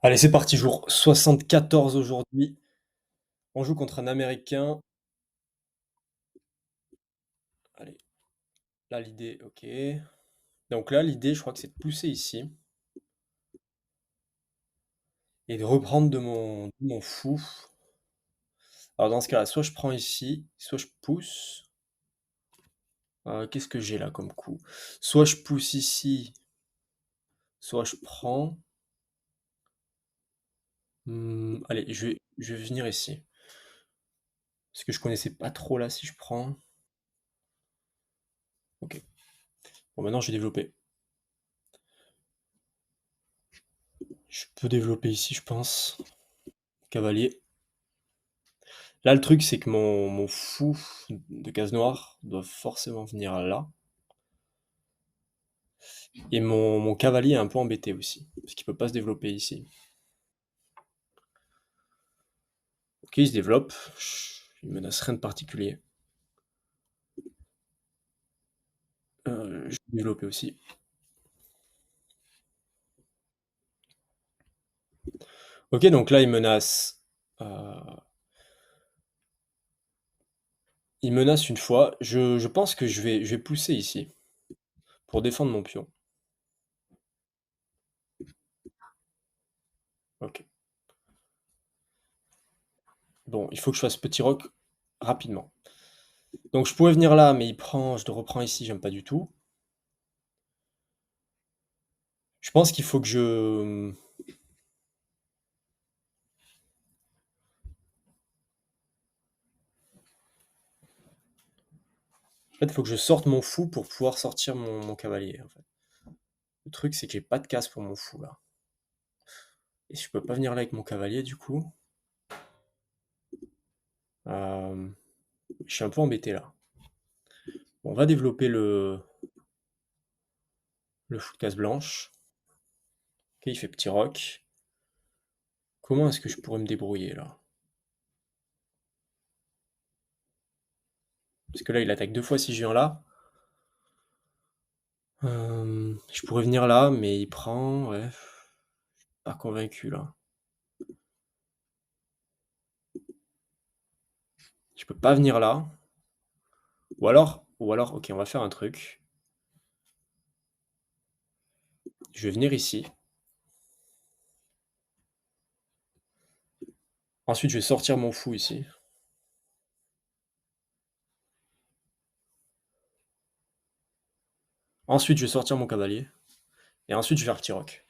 Allez, c'est parti, jour 74 aujourd'hui. On joue contre un Américain. Allez, là l'idée, ok. Donc là l'idée, je crois que c'est de pousser ici et de reprendre de mon fou. Alors dans ce cas-là, soit je prends ici, soit je pousse. Qu'est-ce que j'ai là comme coup? Soit je pousse ici, soit je prends. Allez, je vais venir ici. Parce que je connaissais pas trop là si je prends. Ok. Bon, maintenant je vais développer. Je peux développer ici, je pense. Cavalier. Là, le truc, c'est que mon fou de case noire doit forcément venir là. Et mon cavalier est un peu embêté aussi, parce qu'il peut pas se développer ici. Ok, il se développe. Il menace rien de particulier. Je vais développer aussi. Ok, donc là, il menace. Il menace une fois. Je pense que je vais pousser ici, pour défendre mon pion. Ok. Bon, il faut que je fasse petit roc rapidement. Donc je pourrais venir là, mais il prend. Je le reprends ici, j'aime pas du tout. Je pense qu'il faut que je. En fait, il faut que je sorte mon fou pour pouvoir sortir mon cavalier, en fait. Le truc, c'est que j'ai pas de case pour mon fou, là. Et je peux pas venir là avec mon cavalier, du coup. Euh, je suis un peu embêté, là. Bon, on va développer le fou de case blanche. Ok, il fait petit roc. Comment est-ce que je pourrais me débrouiller, là? Parce que là, il attaque deux fois si je viens là. Je pourrais venir là, mais il prend... Ouais, pas convaincu, là. Je peux pas venir là. Ou alors, ok, on va faire un truc. Je vais venir ici. Ensuite, je vais sortir mon fou ici. Ensuite, je vais sortir mon cavalier. Et ensuite, je vais faire petit roc.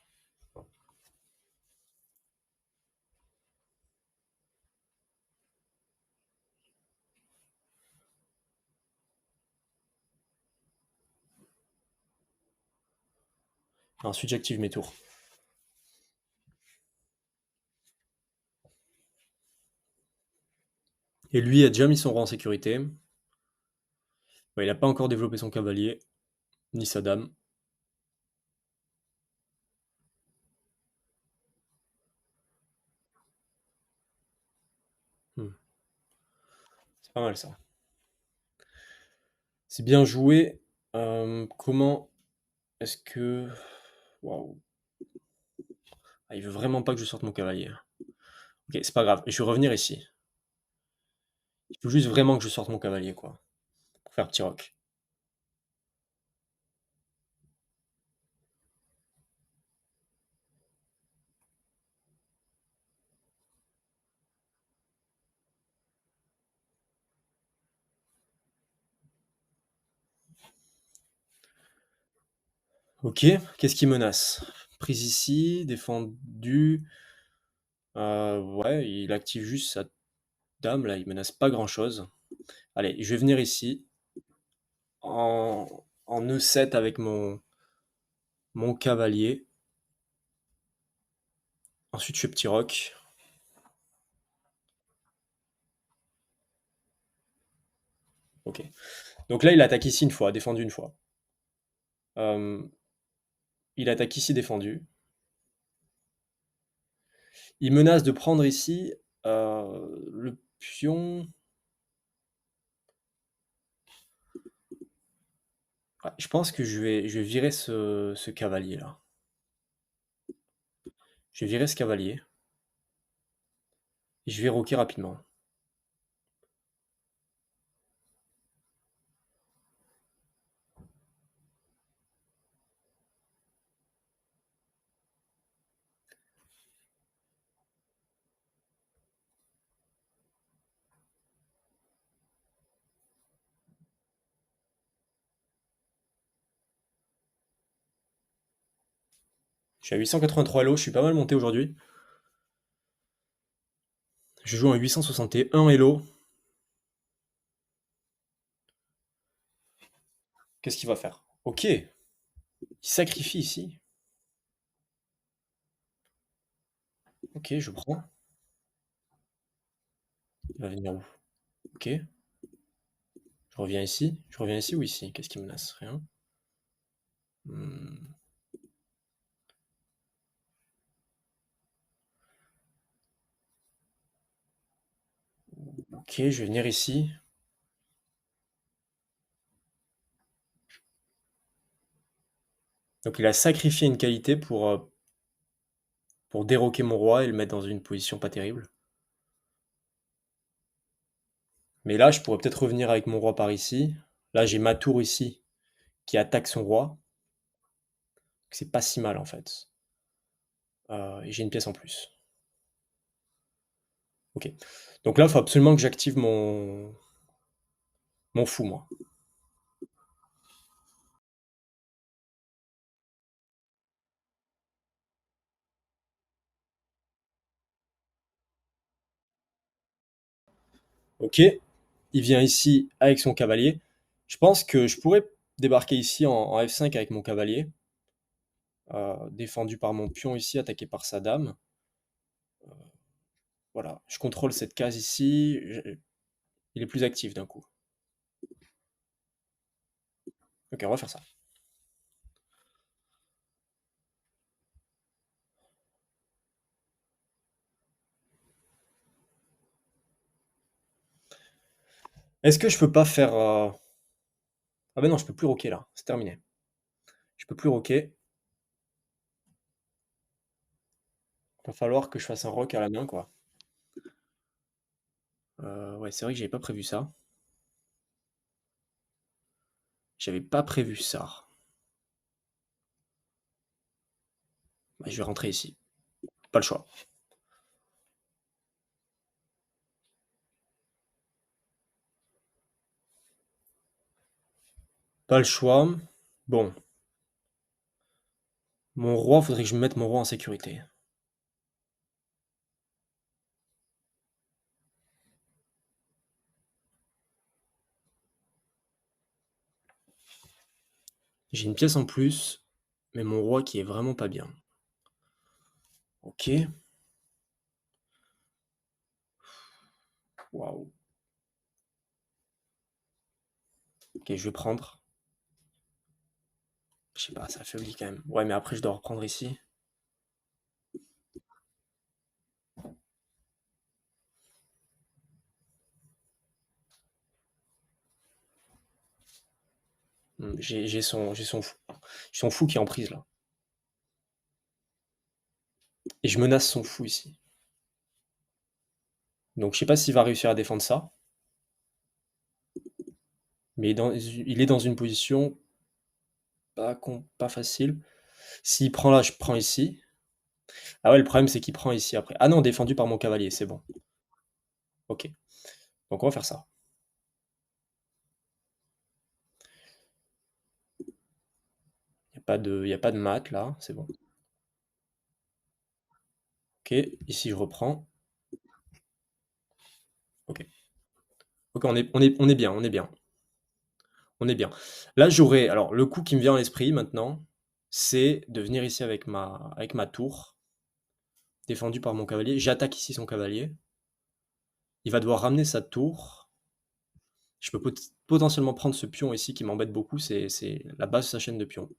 Et ensuite, j'active mes tours. Et lui a déjà mis son roi en sécurité. Ouais, il n'a pas encore développé son cavalier, ni sa dame. Hmm, c'est pas mal ça. C'est bien joué. Comment est-ce que... Waouh. Ah, il veut vraiment pas que je sorte mon cavalier. Ok, c'est pas grave. Je vais revenir ici. Il faut juste vraiment que je sorte mon cavalier, quoi. Pour faire petit roc. Ok, qu'est-ce qui menace? Prise ici, défendu. Ouais, il active juste sa dame, là. Il menace pas grand-chose. Allez, je vais venir ici. En E7 avec mon cavalier. Ensuite, je fais petit roc. Ok. Donc là, il attaque ici une fois, défendu une fois. Euh, il attaque ici, défendu. Il menace de prendre ici le pion. Ouais, je pense que je vais virer ce cavalier-là. Je vais virer ce cavalier et je vais roquer rapidement. Je suis à 883 Elo, je suis pas mal monté aujourd'hui. Je joue à 861 Elo. Qu'est-ce qu'il va faire? Ok, il sacrifie ici. Ok, je prends. Il va venir où? Ok, je reviens ici. Je reviens ici ou ici? Qu'est-ce qui menace? Rien. Hmm, Ok, je vais venir ici. Donc il a sacrifié une qualité pour déroquer mon roi et le mettre dans une position pas terrible. Mais là, je pourrais peut-être revenir avec mon roi par ici. Là, j'ai ma tour ici qui attaque son roi. C'est pas si mal en fait. Et j'ai une pièce en plus. Ok. Donc là, il faut absolument que j'active mon fou, moi. Ok. Il vient ici avec son cavalier. Je pense que je pourrais débarquer ici en F5 avec mon cavalier. Défendu par mon pion ici, attaqué par sa dame. Voilà. Je contrôle cette case ici. Il est plus actif d'un coup. Ok, on va faire ça. Est-ce que je peux pas faire... Ah ben non, je peux plus roquer là. C'est terminé. Je peux plus roquer. Va falloir que je fasse un rock à la main, quoi. Ouais, c'est vrai que j'avais pas prévu ça. J'avais pas prévu ça. Bah, je vais rentrer ici. Pas le choix. Pas le choix. Bon. Mon roi, faudrait que je mette mon roi en sécurité. J'ai une pièce en plus, mais mon roi qui est vraiment pas bien. Ok. Waouh. Ok, je vais prendre. Je sais pas, ça affaiblit quand même. Ouais, mais après, je dois reprendre ici. J'ai son fou qui est en prise là. Et je menace son fou ici. Donc je sais pas s'il va réussir à défendre ça. Mais il est dans une position pas facile. S'il prend là, je prends ici. Ah ouais, le problème c'est qu'il prend ici après. Ah non, défendu par mon cavalier, c'est bon. Ok. Donc on va faire ça. Y a pas de mat là, c'est bon. Ok, ici je reprends. Ok. Ok, on est bien, on est bien. On est bien. Là, j'aurais. Alors, le coup qui me vient à l'esprit maintenant, c'est de venir ici avec ma tour, défendue par mon cavalier. J'attaque ici son cavalier. Il va devoir ramener sa tour. Je peux potentiellement prendre ce pion ici qui m'embête beaucoup, c'est la base de sa chaîne de pions.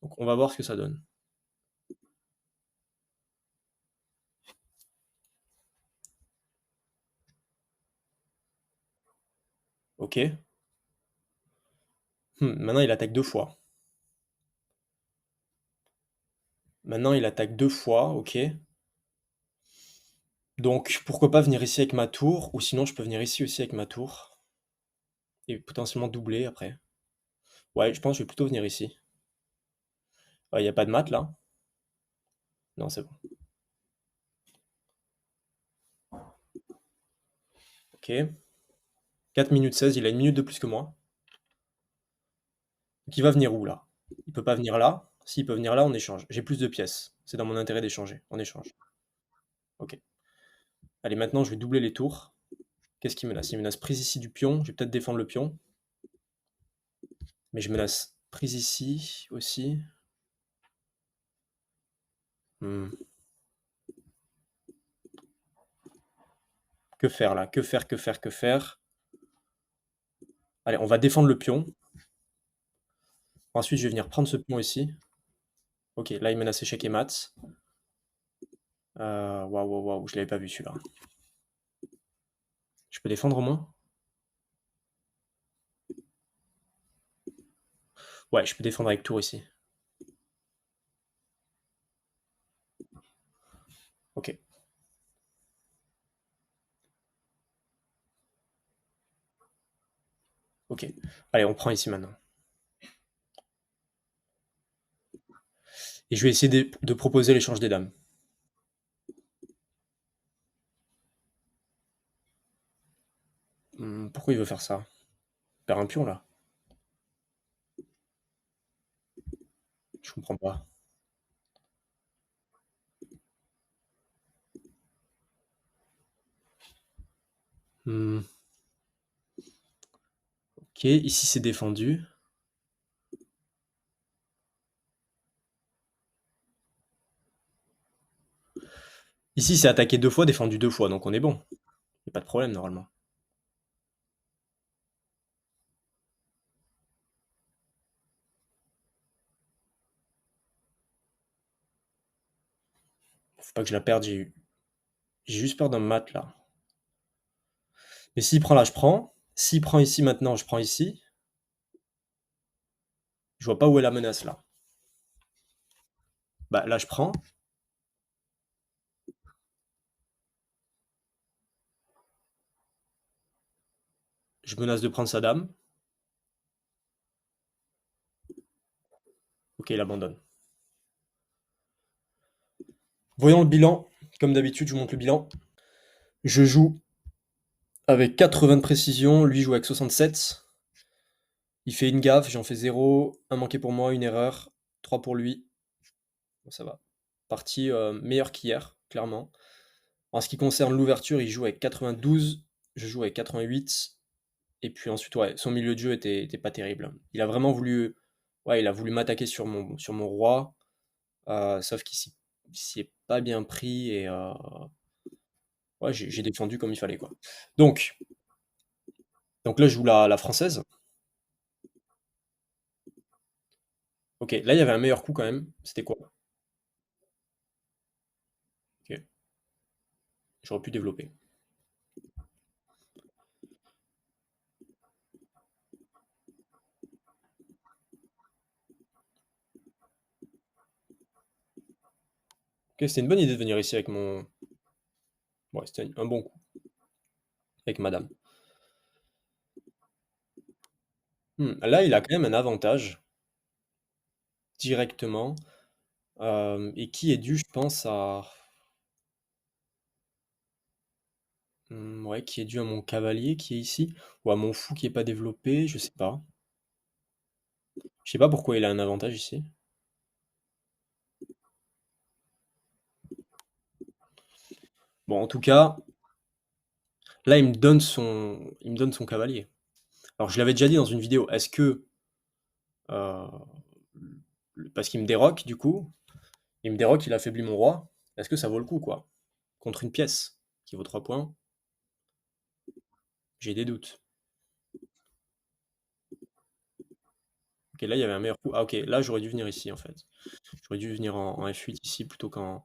Donc, on va voir ce que ça donne. Ok. Maintenant, il attaque deux fois. Maintenant, il attaque deux fois, ok. Donc pourquoi pas venir ici avec ma tour, ou sinon je peux venir ici aussi avec ma tour, et potentiellement doubler après. Ouais, je pense que je vais plutôt venir ici. Il y a pas de mat là? Non, c'est bon. Ok. 4 minutes 16, il a une minute de plus que moi. Donc il va venir où là? Il peut pas venir là. S'il peut venir là, on échange. J'ai plus de pièces. C'est dans mon intérêt d'échanger. On échange. Ok. Allez, maintenant je vais doubler les tours. Qu'est-ce qu'il menace? Il menace prise ici du pion. Je vais peut-être défendre le pion. Mais je menace prise ici aussi. Hmm. Que faire là? Que faire, que faire, que faire? Allez, on va défendre le pion. Ensuite, je vais venir prendre ce pion ici. Ok, là il menace échec et mat. Waouh, waouh, waouh, je l'avais pas vu celui-là. Je peux défendre au moins? Ouais, je peux défendre avec tour ici. Ok, ok. Allez, on prend ici maintenant. Et je vais essayer de proposer l'échange des dames. Pourquoi il veut faire ça? Il perd un pion là. Je comprends pas. Hmm, ok, ici c'est défendu. Ici c'est attaqué 2 fois, défendu 2 fois, donc on est bon. Y a pas de problème normalement. Faut pas que je la perde, j'ai juste peur d'un mat là. Mais s'il prend là, je prends. S'il prend ici maintenant, je prends ici. Je vois pas où est la menace là. Bah là je prends. Je menace de prendre sa dame. Ok, il abandonne. Voyons le bilan. Comme d'habitude, je vous montre le bilan. Je joue avec 80 de précision, lui joue avec 67. Il fait une gaffe, j'en fais 0, un manqué pour moi, une erreur, 3 pour lui. Bon, ça va. Partie meilleure qu'hier, clairement. En ce qui concerne l'ouverture, il joue avec 92, je joue avec 88. Et puis ensuite, ouais, son milieu de jeu était pas terrible. Il a vraiment voulu, ouais, il a voulu m'attaquer sur mon roi, sauf qu'il s'y est pas bien pris et ouais, j'ai défendu comme il fallait, quoi. Donc, donc là, je joue la française. Ok, là, il y avait un meilleur coup quand même. C'était quoi? Ok, j'aurais pu développer. Ok, c'était une bonne idée de venir ici avec mon. Ouais, c'était un bon coup avec madame. Là, il a quand même un avantage directement et qui est dû, je pense, ouais, qui est dû à mon cavalier qui est ici ou à mon fou qui est pas développé, je sais pas. Je sais pas pourquoi il a un avantage ici. Bon, en tout cas, là, il me donne son cavalier. Alors, je l'avais déjà dit dans une vidéo. Est-ce que euh, parce qu'il me déroque, du coup, il me déroque, il affaiblit mon roi. Est-ce que ça vaut le coup, quoi? Contre une pièce qui vaut 3 points, j'ai des doutes. Ok, là, il y avait un meilleur coup. Ah, ok, là, j'aurais dû venir ici, en fait. J'aurais dû venir en F8 ici plutôt qu'en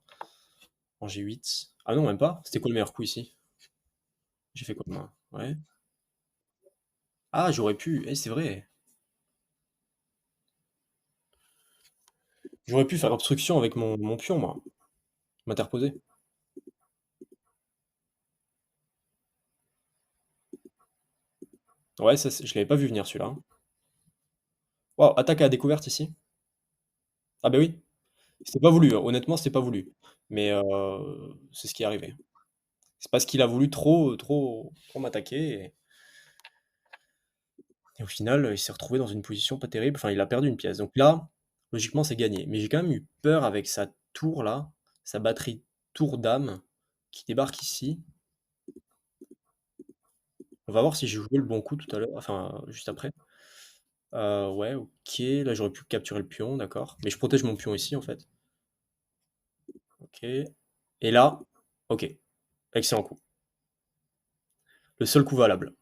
G8. Ah non, même pas. C'était quoi le meilleur coup ici? J'ai fait quoi, moi? Ouais. Ah, j'aurais pu. Eh, c'est vrai. J'aurais pu faire obstruction avec mon pion, moi. M'interposer. Ouais, ça, je l'avais pas vu venir celui-là. Waouh, attaque à la découverte ici. Ah bah oui, c'était pas voulu, hein. Honnêtement, c'était pas voulu. Mais c'est ce qui est arrivé. C'est parce qu'il a voulu trop m'attaquer. Et au final, il s'est retrouvé dans une position pas terrible. Enfin, il a perdu une pièce. Donc là, logiquement, c'est gagné. Mais j'ai quand même eu peur avec sa tour là, sa batterie tour dame, qui débarque ici. On va voir si j'ai joué le bon coup tout à l'heure, enfin juste après. Ouais, ok. Là, j'aurais pu capturer le pion, d'accord. Mais je protège mon pion ici, en fait. Ok. Et là, ok. Excellent coup. Le seul coup valable.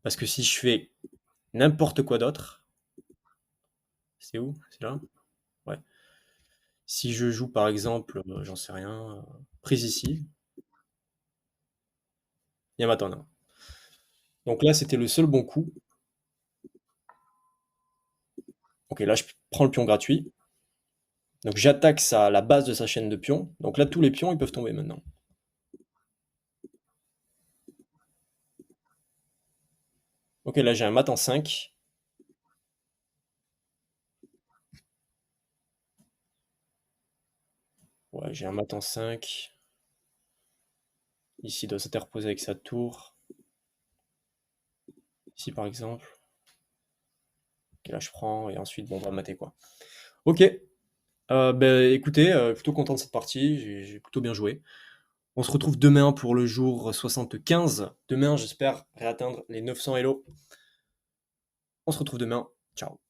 Parce que si je fais n'importe quoi d'autre, c'est où? C'est là? Ouais. Si je joue par exemple, j'en sais rien, prise ici, Yamata. Donc là, c'était le seul bon coup. Ok, là, je prends le pion gratuit. Donc j'attaque la base de sa chaîne de pions. Donc là, tous les pions, ils peuvent tomber maintenant. Ok, là, j'ai un mat en 5. Ouais, j'ai un mat en 5. Ici, il doit s'interposer avec sa tour. Ici, par exemple. Ok, là, je prends. Et ensuite, bon, on va mater, quoi. Ok. Ben, écoutez, plutôt content de cette partie. J'ai plutôt bien joué. On se retrouve demain pour le jour 75. Demain, j'espère réatteindre les 900 Elo. On se retrouve demain. Ciao.